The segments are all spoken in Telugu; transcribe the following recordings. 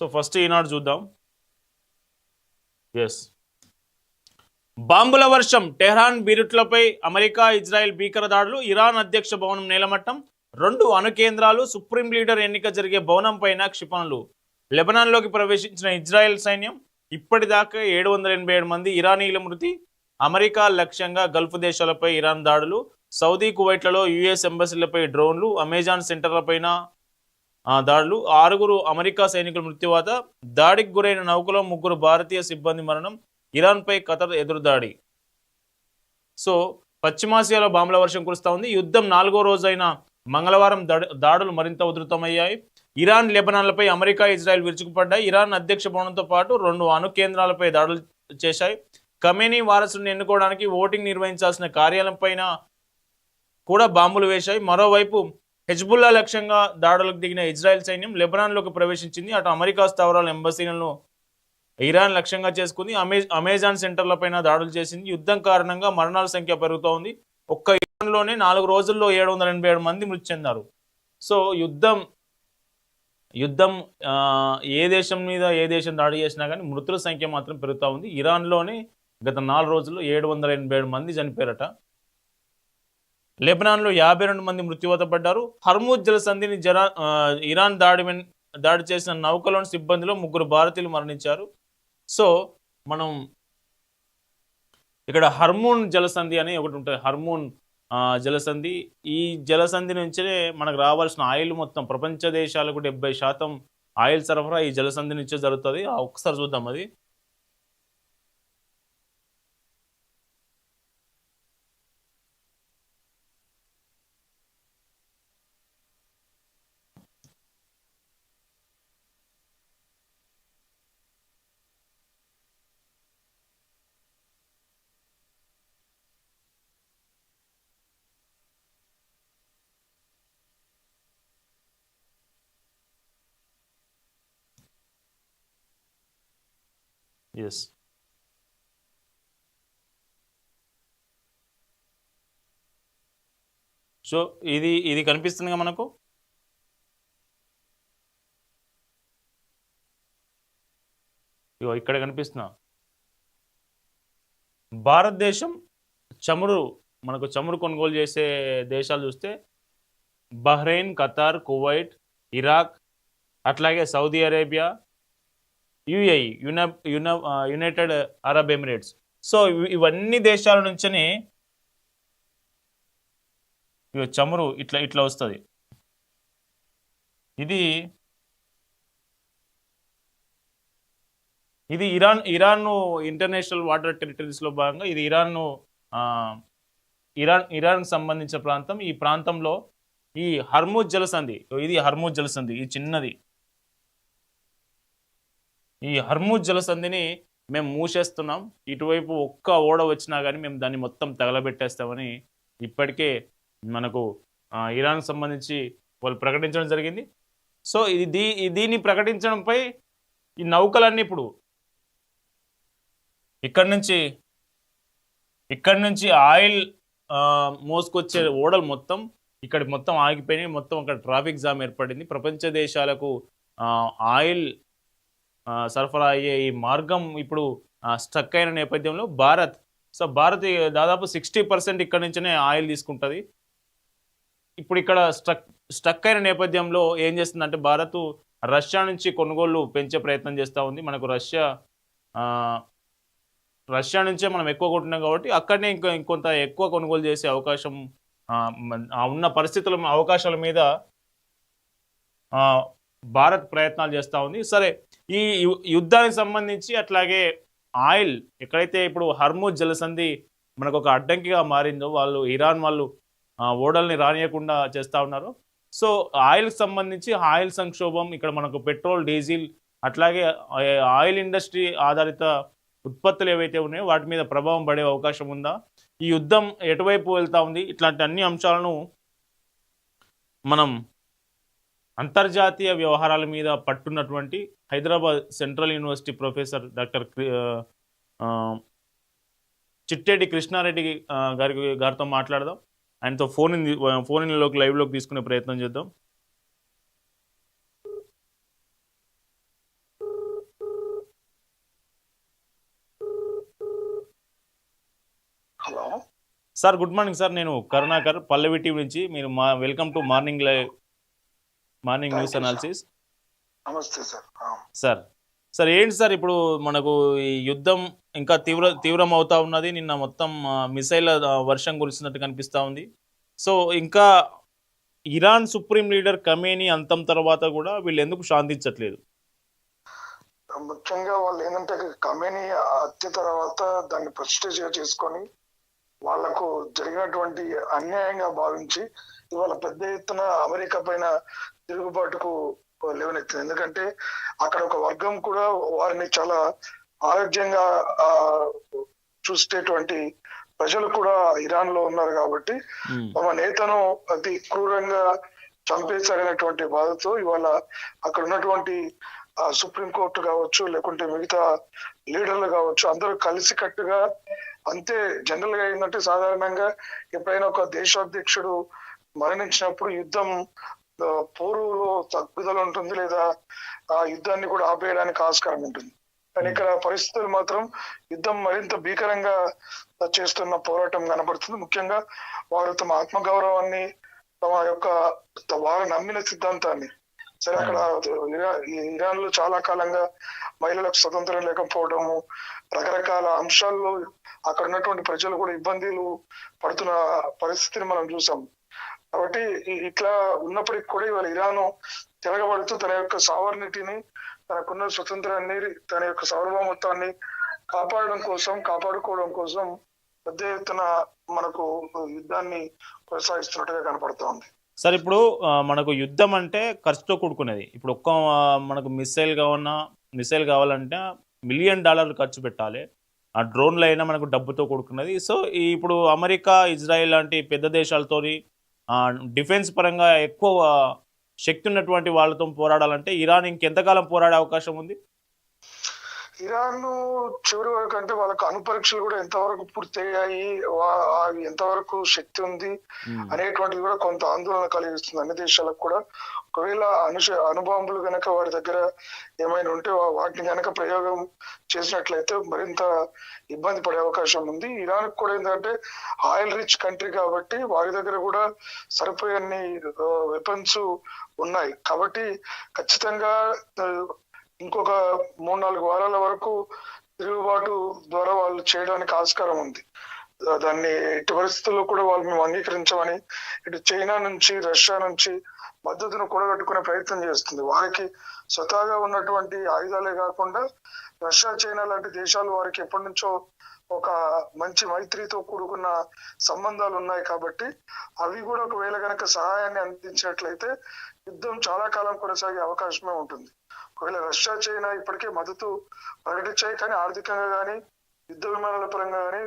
సో ఫస్ట్ ఈనాడు చూద్దాం. ఎస్, బాంబుల వర్షం, టెహ్రాన్ బీరుట్లపై అమెరికా ఇజ్రాయెల్ భీకర దాడులు, ఇరాన్ అధ్యక్ష భవనం నేలమట్టం, 2 అణు కేంద్రాలు, సుప్రీం లీడర్ ఎన్నిక జరిగే భవనం పైన క్షిపణులు. లెబనాన్లోకి ప్రవేశించిన ఇజ్రాయెల్ సైన్యం, ఇప్పటిదాకా 787 మంది ఇరానీల మృతి. అమెరికా లక్ష్యంగా గల్ఫ్ దేశాలపై ఇరాన్ దాడులు, సౌదీ కువైట్లలో యుఎస్ ఎంబసీలపై డ్రోన్లు, అమెజాన్ సెంటర్లపైన దాడులు, 6 అమెరికా సైనికుల మృత్యువాత. దాడికి గురైన నౌకలో 3 భారతీయ సిబ్బంది మరణం, ఇరాన్పై ఖతర్ ఎదురుదాడి. సో పశ్చిమాసియాలో బాంబుల వర్షం కురుస్తూ ఉంది. యుద్ధం 4వ రోజైన మంగళవారం దాడులు మరింత ఉధృతమయ్యాయి. ఇరాన్ లెబనాన్లపై అమెరికా ఇజ్రాయెల్ విరుచుకుపడ్డాయి. ఇరాన్ అధ్యక్ష భవనంతో పాటు 2 అణు కేంద్రాలపై దాడులు చేశాయి. ఖమేనీ వారసుడిని ఎన్నుకోవడానికి ఓటింగ్ నిర్వహించాల్సిన కార్యాలయం పైన కూడా బాంబులు వేశాయి. మరోవైపు హెజ్బుల్లా లక్ష్యంగా దాడులకు దిగిన ఇజ్రాయెల్ సైన్యం లెబనాన్లోకి ప్రవేశించింది. అటు అమెరికా స్థావరాల ఎంబసీలను ఇరాన్ లక్ష్యంగా చేసుకుంది. అమెజాన్ సెంటర్లపైన దాడులు చేసింది. యుద్ధం కారణంగా మరణాల సంఖ్య పెరుగుతూ ఉంది. ఒక్క ఇరాన్లోనే 4 రోజుల్లో 787 మంది మృతి చెందారు. సో యుద్ధం ఏ దేశం మీద ఏ దేశం దాడి చేసినా కానీ మృతుల సంఖ్య మాత్రం పెరుగుతూ ఉంది. ఇరాన్లోనే గత 4 రోజుల్లో 787 మంది చనిపోయారట. లెబనాన్లో 52 మంది మృత్యువాత పడ్డారు. హర్మూజ్ జలసంధిని ఇరాన్ దాడి చేసిన నౌకలోని సిబ్బందిలో 3 భారతీయులు మరణించారు. సో మనం ఇక్కడ హర్మూన్ జలసంధి అని ఒకటి ఉంటుంది. హర్మూన్ జలసంధి, ఈ జలసంధి నుంచే మనకు రావాల్సిన ఆయిల్ మొత్తం ప్రపంచ దేశాలకు 70% ఆయిల్ సరఫరా ఈ జలసంధి నుంచే జరుగుతుంది. ఒకసారి చూద్దాం అది. ఎస్, సో ఇది కనిపిస్తుందిగా మనకు. ఇగో ఇక్కడ కనిపిస్తున్నా భారతదేశం మనకు చమురు కొనుగోలు చేసే దేశాలు చూస్తే బహ్రెయిన్, ఖతార్, కువైట్, ఇరాక్, అట్లాగే Saudi Arabia, UAE, United Arab Emirates. So ఇవన్నీ దేశాల నుంచే చమురు ఇట్లా వస్తుంది. ఇది ఇరాన్ ఇంటర్నేషనల్ వాటర్ టెరిటరీస్లో భాగంగా ఇది ఇరాన్ సంబంధించిన ప్రాంతం. ఈ ప్రాంతంలో ఈ హర్మూజ్ జలసంధి, ఇది హర్మూజ్ జలసంధి, ఈ చిన్నది, ఈ హర్మూజ్ జలసంధిని మేము మూసేస్తున్నాం. ఇటువైపు ఒక్క ఓడ వచ్చినా కానీ మేము దాన్ని మొత్తం తగలబెట్టేస్తామని ఇప్పటికే మనకు ఇరాన్ సంబంధించి వాళ్ళు ప్రకటించడం జరిగింది. సో దీన్ని ప్రకటించడంపై ఈ నౌకలన్నీ ఇప్పుడు ఇక్కడ నుంచి ఆయిల్ మోసుకొచ్చే ఓడలు మొత్తం ఇక్కడ మొత్తం ఆగిపోయినాయి. మొత్తం అక్కడ ట్రాఫిక్ జామ్ ఏర్పడింది. ప్రపంచ దేశాలకు ఆయిల్ సరఫరా అయ్యే ఈ మార్గం ఇప్పుడు స్ట్రక్ అయిన నేపథ్యంలో భారత్ దాదాపు 60% ఇక్కడ నుంచే ఆయిల్ తీసుకుంటుంది. ఇప్పుడు ఇక్కడ స్ట్రక్ అయిన నేపథ్యంలో ఏం చేస్తుందంటే భారత్ రష్యా నుంచి కొనుగోళ్లు పెంచే ప్రయత్నం చేస్తూ ఉంది. మనకు రష్యా నుంచే మనం ఎక్కువ కొంటున్నాం కాబట్టి అక్కడనే ఇంకొంత ఎక్కువ కొనుగోలు చేసే అవకాశం ఉన్న అవకాశాల మీద భారత్ ప్రయత్నాలు చేస్తూ ఉంది. సరే, ఈ యుద్ధానికి సంబంధించి అట్లాగే ఆయిల్ ఎక్కడైతే ఇప్పుడు హర్మూజ్ జలసంధి మనకు ఒక అడ్డంకిగా మారిందో ఇరాన్ వాళ్ళు ఓడల్ని రానియకుండా చేస్తూ ఉన్నారు. సో ఆయిల్కి సంబంధించి ఆయిల్ సంక్షోభం, ఇక్కడ మనకు పెట్రోల్, డీజిల్ అట్లాగే ఆయిల్ ఇండస్ట్రీ ఆధారిత ఉత్పత్తులు ఏవైతే ఉన్నాయో వాటి మీద ప్రభావం పడే అవకాశం ఉందా, ఈ యుద్ధం ఎటువైపు వెళ్తూ ఉంది, ఇట్లాంటి అన్ని అంశాలను మనం అంతర్జాతీయ వ్యవహారాల మీద పట్టున్నటువంటి Hyderabad central university professor doctor Chitteddi Krishnareddy గారితో మాట్లాడదాం. ఆయనతో ఫోన్ లైవ్లోకి తీసుకునే ప్రయత్నం చేద్దాం. Sir good morning sir. నేను కరుణాకర్ పల్లవి టీవీ నుంచి. మీరు welcome to morning morning news thank you sir. Analysis. నమస్తే సార్. సార్ సార్ ఏంటి సార్ ఇప్పుడు మనకు ఈ యుద్ధం ఇంకా తీవ్రం అవుతా ఉన్నది. నిన్న మొత్తం మిసైల్ వర్షం కురిసినట్టు కనిపిస్తా ఉంది. సో ఇంకా ఇరాన్ సుప్రీం లీడర్ ఖమేనీ అంతం తర్వాత కూడా వీళ్ళు ఎందుకు శాంతించట్లేదు? ముఖ్యంగా వాళ్ళు ఏంటంటే ఖమేనీ హత్య తర్వాత దాన్ని ప్రెస్టేజ్ గా చేసుకొని వాళ్లకు జరిగినటువంటి అన్యాయంగా భావించి ఇవాళ పెద్ద ఎత్తున అమెరికా పైన తిరుగుబాటుకు లేవనెత్తింది. ఎందుకంటే అక్కడ ఒక వర్గం కూడా వారిని చాలా ఆరోగ్యంగా చూసేటువంటి ప్రజలు కూడా ఇరాన్ లో ఉన్నారు కాబట్టి తమ నేతను అతి క్రూరంగా చంపేశారనేటువంటి బాధతో ఇవాళ అక్కడ ఉన్నటువంటి సుప్రీంకోర్టు కావచ్చు, లేకుంటే మిగతా లీడర్లు కావచ్చు, అందరూ కలిసి కట్టుగా అంతే. జనరల్ గా ఏంటంటే సాధారణంగా ఎప్పుడైనా ఒక దేశాధ్యక్షుడు మరణించినప్పుడు యుద్ధం పోరులో తగ్గుదల ఉంటుంది, లేదా ఆ యుద్ధాన్ని కూడా ఆపేయడానికి ఆస్కారం ఉంటుంది. కానీ ఇక్కడ పరిస్థితులు మాత్రం యుద్ధం మరింత భీకరంగా చేస్తున్న పోరాటం కనబడుతుంది. ముఖ్యంగా వారు తమ ఆత్మగౌరవాన్ని, తమ యొక్క వారు నమ్మిన సిద్ధాంతాన్ని, సరే అక్కడ ఇరాన్ లో చాలా కాలంగా మహిళలకు స్వతంత్రం లేకపోవడము, రకరకాల అంశాల్లో అక్కడ ఉన్నటువంటి ప్రజలు కూడా ఇబ్బందులు పడుతున్న పరిస్థితిని మనం చూసాం. కాబట్టి ఇట్లా ఉన్నప్పటికీ కూడా ఇవాళ ఇరాన్ తిరగబడుతూ తన యొక్క సావర్నిటీని, తనకున్న స్వతంత్రాన్ని, తన యొక్క సార్వభౌమత్వాన్ని కాపాడుకోవడం కోసం పెద్ద ఎత్తున మనకు యుద్ధాన్ని కొనసాగిస్తున్నట్టుగా కనపడుతూ ఉంది. సార్ ఇప్పుడు మనకు యుద్ధం అంటే ఖర్చుతో కూడుకునేది. ఇప్పుడు మనకు మిసైల్ కావాలంటే $1 మిలియన్ ఖర్చు పెట్టాలి. ఆ డ్రోన్లు అయినా మనకు డబ్బుతో కూడుకున్నది. సో ఇప్పుడు అమెరికా, ఇజ్రాయెల్ లాంటి పెద్ద దేశాలతోని డిఫెన్స్ పరంగా ఎక్కువ శక్తి ఉన్నటువంటి వాళ్ళతో పోరాడాలంటే ఇరాన్ ఇంకెంతకాలం పోరాడే అవకాశం ఉంది? ఇరాన్ చివరి వరకు అంటే వాళ్ళకు అణుపరీక్షలు కూడా ఎంతవరకు పూర్తయ్యాయి, ఎంతవరకు శక్తి ఉంది అనేటువంటిది కూడా కొంత ఆందోళన కలిగిస్తుంది అన్ని దేశాలకు కూడా. ఒకవేళ అణుబాంబులు గనక వారి దగ్గర ఏమైనా ఉంటే వాటిని గనక ప్రయోగం చేసినట్లయితే మరింత ఇబ్బంది పడే అవకాశం ఉంది. ఇరాన్ కూడా ఏంటంటే ఆయిల్ రిచ్ కంట్రీ కాబట్టి వారి దగ్గర కూడా సరిపోయన్ని వెపన్స్ ఉన్నాయి. కాబట్టి ఖచ్చితంగా ఇంకొక 3-4 వారాల వరకు తిరుగుబాటు ద్వారా వాళ్ళు చేయడానికి ఆస్కారం ఉంది. దాన్ని ఎట్టి పరిస్థితుల్లో కూడా వాళ్ళు మేము అంగీకరించమని ఇటు చైనా నుంచి, రష్యా నుంచి మద్దతును కూడగట్టుకునే ప్రయత్నం చేస్తుంది. వారికి స్వతహాగా ఉన్నటువంటి ఆయుధాలే కాకుండా రష్యా, చైనా లాంటి దేశాలు వారికి ఎప్పటి నుంచో ఒక మంచి మైత్రితో కూడుకున్న సంబంధాలు ఉన్నాయి కాబట్టి అవి కూడా ఒకవేళ గనక సహాయాన్ని అందించినట్లయితే యుద్ధం చాలా కాలం కొనసాగే అవకాశమే ఉంటుంది. ఒకవేళ రష్యా, చైనా ఇప్పటికే మద్దతు ప్రకటించాయి, కానీ ఆర్థికంగా కానీ యుద్ధ విమానాల పరంగా కానీ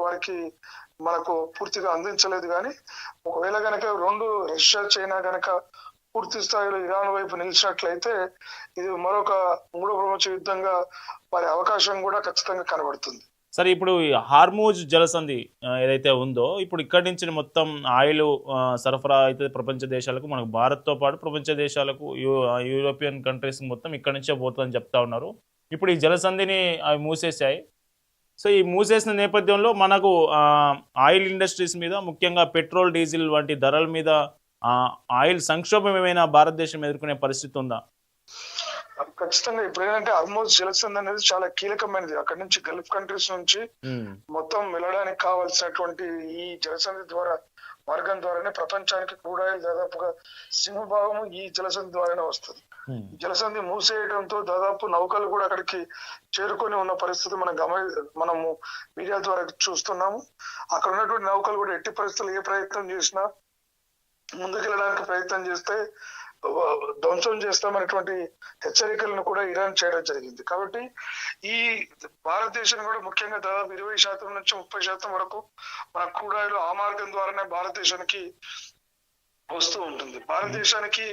వారికి మనకు పూర్తిగా అందించలేదు. కానీ ఒకవేళ గనక రష్యా, చైనా గనక పూర్తి స్థాయిలో ఇరాన్ వైపు నిలిచినట్లయితే ఇది మరొక 3వ ప్రపంచ యుద్ధంగా వారి అవకాశం కూడా ఖచ్చితంగా కనబడుతుంది. సరే ఇప్పుడు హార్మూజ్ జలసంధి ఏదైతే ఉందో, ఇప్పుడు ఇక్కడి నుంచి మొత్తం ఆయిల్ సరఫరా అయితే ప్రపంచ దేశాలకు, మనకు భారత్తో పాటు ప్రపంచ దేశాలకు, యూరోపియన్ కంట్రీస్ మొత్తం ఇక్కడి నుంచే పోతుందని చెప్తా ఉన్నారు. ఇప్పుడు ఈ జలసంధిని అవి మూసేసాయి. సో ఈ మూసేసిన నేపథ్యంలో మనకు ఆయిల్ ఇండస్ట్రీస్ మీద, ముఖ్యంగా పెట్రోల్, డీజిల్ వంటి ధరల మీద ఆయిల్ సంక్షోభం ఏమైనా భారతదేశం ఎదుర్కొనే పరిస్థితి ఉందా? ఖచ్చితంగా ఇప్పుడు ఏంటంటే హార్మూజ్ జలసంధి అనేది చాలా కీలకమైనది. అక్కడి నుంచి గల్ఫ్ కంట్రీస్ నుంచి మొత్తం వెళ్ళడానికి కావాల్సినటువంటి ఈ జలసంధి మార్గం ద్వారానే ప్రపంచానికి క్రూడ్ ఆయిల్ దాదాపుగా సింహభాగము ఈ జలసంధి ద్వారానే వస్తుంది. జలసంధి మూసేయడంతో దాదాపు నౌకలు కూడా అక్కడికి చేరుకొని ఉన్న పరిస్థితి మనము మీడియా ద్వారా చూస్తున్నాము. అక్కడ ఉన్నటువంటి నౌకలు కూడా ఎట్టి పరిస్థితులు ఏ ప్రయత్నం చేసినా, ముందుకెళ్ళడానికి ప్రయత్నం చేస్తే ధ్వంసం చేస్తామనేటువంటి హెచ్చరికలను కూడా ఇరాన్ చేయడం జరిగింది. కాబట్టి ఈ భారతదేశం కూడా ముఖ్యంగా దాదాపు 20% నుంచి 30% వరకు మన క్రూడ్ ఆయిల్ ఆ మార్గం ద్వారానే భారతదేశానికి వస్తూ ఉంటుంది. భారతదేశానికి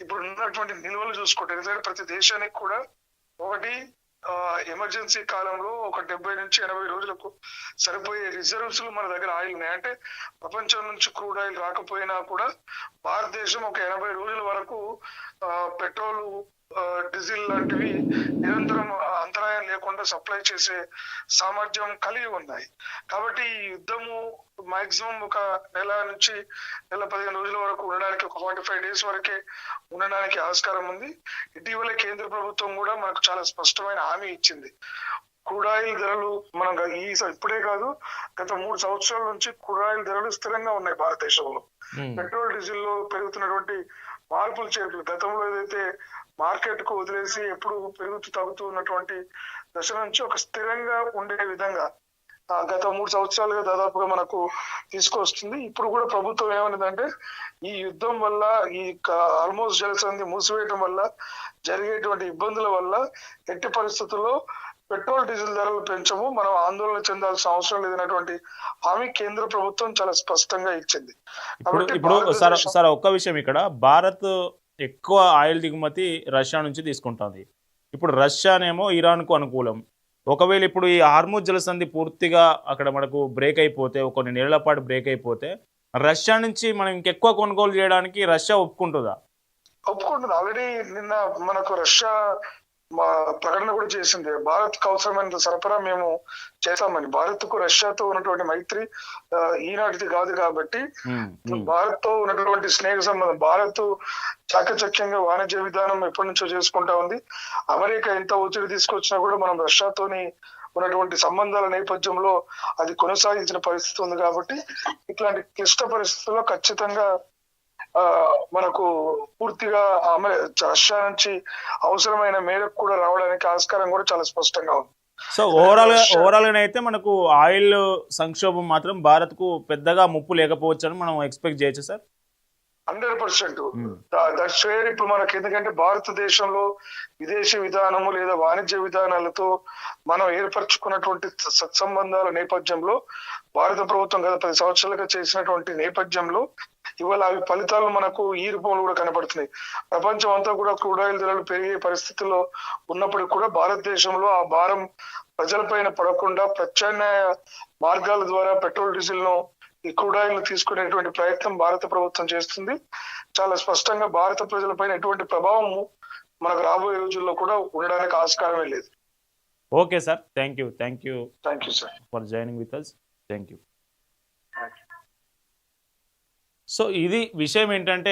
ఇప్పుడు ఉన్నటువంటి నిల్వలు చూసుకుంటే, ఎందుకంటే ప్రతి దేశానికి కూడా ఒకటి ఎమర్జెన్సీ కాలంలో ఒక 70 నుంచి 80 రోజులకు సరిపోయే రిజర్వ్స్ మన దగ్గర ఆయిల్ ఉన్నాయి. అంటే ప్రపంచం నుంచి క్రూడ్ ఆయిల్ రాకపోయినా కూడా భారతదేశం ఒక 80 రోజుల వరకు పెట్రోల్, డీజిల్ లాంటివి నిరంతరం అంతరాయం లేకుండా సప్లై చేసే సామర్థ్యం కలిగి ఉన్నాయి. కాబట్టి ఈ యుద్ధము మాక్సిమం ఒక నెల నుంచి నెల 15 రోజుల వరకు ఉండడానికి, ఒక 45 days వరకే ఉండడానికి ఆస్కారం ఉంది. ఇటీవల కేంద్ర ప్రభుత్వం కూడా మనకు చాలా స్పష్టమైన హామీ ఇచ్చింది. క్రూడ్ ఆయిల్ ధరలు మనం ఇప్పుడే కాదు, గత 3 సంవత్సరాల నుంచి క్రూడ్ ఆయిల్ ధరలు స్థిరంగా ఉన్నాయి భారతదేశంలో. పెట్రోల్ డీజిల్ లో పెరుగుతున్నటువంటి మార్పులు చేర్పులు గతంలో ఏదైతే మార్కెట్ కు వదిలేసి ఎప్పుడు పెరుగుతూ తగ్గుతూ ఉన్నటువంటి దశ నుంచి ఒక స్థిరంగా ఉండే విధంగా గత 3 సంవత్సరాలుగా దాదాపుగా మనకు తీసుకొస్తుంది. ఇప్పుడు కూడా ప్రభుత్వం ఏమన్నదంటే ఈ యుద్ధం వల్ల, ఈ ఆల్మోస్ట్ జలసంధి మూసివేయడం వల్ల జరిగేటువంటి ఇబ్బందుల వల్ల ఎట్టి పరిస్థితుల్లో పెట్రోల్ డీజిల్ ధరలు పెంచము, మనం ఆందోళన చెందాల్సిన అవసరం లేదన్నటువంటి హామీ కేంద్ర ప్రభుత్వం చాలా స్పష్టంగా ఇచ్చింది. ఇప్పుడు సార్ ఒక్క విషయం, ఇక్కడ భారత్ ఎక్కువ ఆయిల్ దిగుమతి రష్యా నుంచి తీసుకుంటుంది. ఇప్పుడు రష్యానేమో ఇరాన్కు అనుకూలం. ఒకవేళ ఇప్పుడు ఈ హార్ముజ్ జలసంధి పూర్తిగా అక్కడ మనకు బ్రేక్ అయిపోతే, కొన్ని నెలల పాటు బ్రేక్ అయిపోతే, రష్యా నుంచి మనం ఇంకెక్కువ కొనుగోలు చేయడానికి రష్యా ఒప్పుకుంటుందా? ఒప్పుకుంటుంది. ఆల్రెడీ నిన్న మనకు రష్యా ప్రకటన కూడా చేసింది, భారత్ కు అవసరమైన సరఫరా మేము చేస్తామని. భారత్ కు రష్యాతో ఉన్నటువంటి మైత్రి ఈనాటిది కాదు కాబట్టి భారత్ తో ఉన్నటువంటి స్నేహ సంబంధం, భారత్ చాకచక్యంగా వాణిజ్య విధానం ఎప్పటి నుంచో చేసుకుంటా ఉంది. అమెరికా ఎంత ఒత్తిడి తీసుకొచ్చినా కూడా మనం రష్యాతోని ఉన్నటువంటి సంబంధాల నేపథ్యంలో అది కొనసాగించిన పరిస్థితి ఉంది. కాబట్టి ఇట్లాంటి క్లిష్ట పరిస్థితుల్లో ఖచ్చితంగా మనకు పూర్తిగా రష్యా నుంచి అవసరమైన మేరకు కూడా రావడానికి ఆస్కారం కూడా చాలా స్పష్టంగా ఉంది. సో ఓవరాల్ గా అయితే మనకు ఆయిల్ సంక్షోభం మాత్రం భారత్ కు పెద్దగా ముప్పు లేకపోవచ్చు అని మనం ఎక్స్పెక్ట్ చేయొచ్చు సార్. 100%. That's where. ఇప్పుడు మనకి ఎందుకంటే భారతదేశంలో విదేశీ విధానము లేదా వాణిజ్య విధానాలతో మనం ఏర్పరచుకున్నటువంటి సత్సంబంధాల నేపథ్యంలో, భారత ప్రభుత్వం గత 10 సంవత్సరాలుగా చేసినటువంటి నేపథ్యంలో ఇవాళ అవి ఫలితాలు మనకు ఈ రూపంలో కూడా కనబడుతున్నాయి. ప్రపంచం అంతా కూడా క్రూడ్ ఆయిల్ ధరలు పెరిగే పరిస్థితుల్లో ఉన్నప్పటికీ కూడా భారతదేశంలో ఆ భారం ప్రజలపైన పడకుండా ప్రత్యామ్నాయ మార్గాల ద్వారా పెట్రోల్ డీజిల్ ను, ఈ క్రూడ్ ఆయిల్ ను తీసుకునేటువంటి ప్రయత్నం భారత ప్రభుత్వం చేస్తుంది. చాలా స్పష్టంగా భారత ప్రజలపైన ఎటువంటి ప్రభావం మనకు రాబోయే రోజుల్లో కూడా ఉండడానికి ఆస్కారమే లేదు. Okay sir, thank you sir for joining with us. Thank you. So ఇది విషయం ఏంటంటే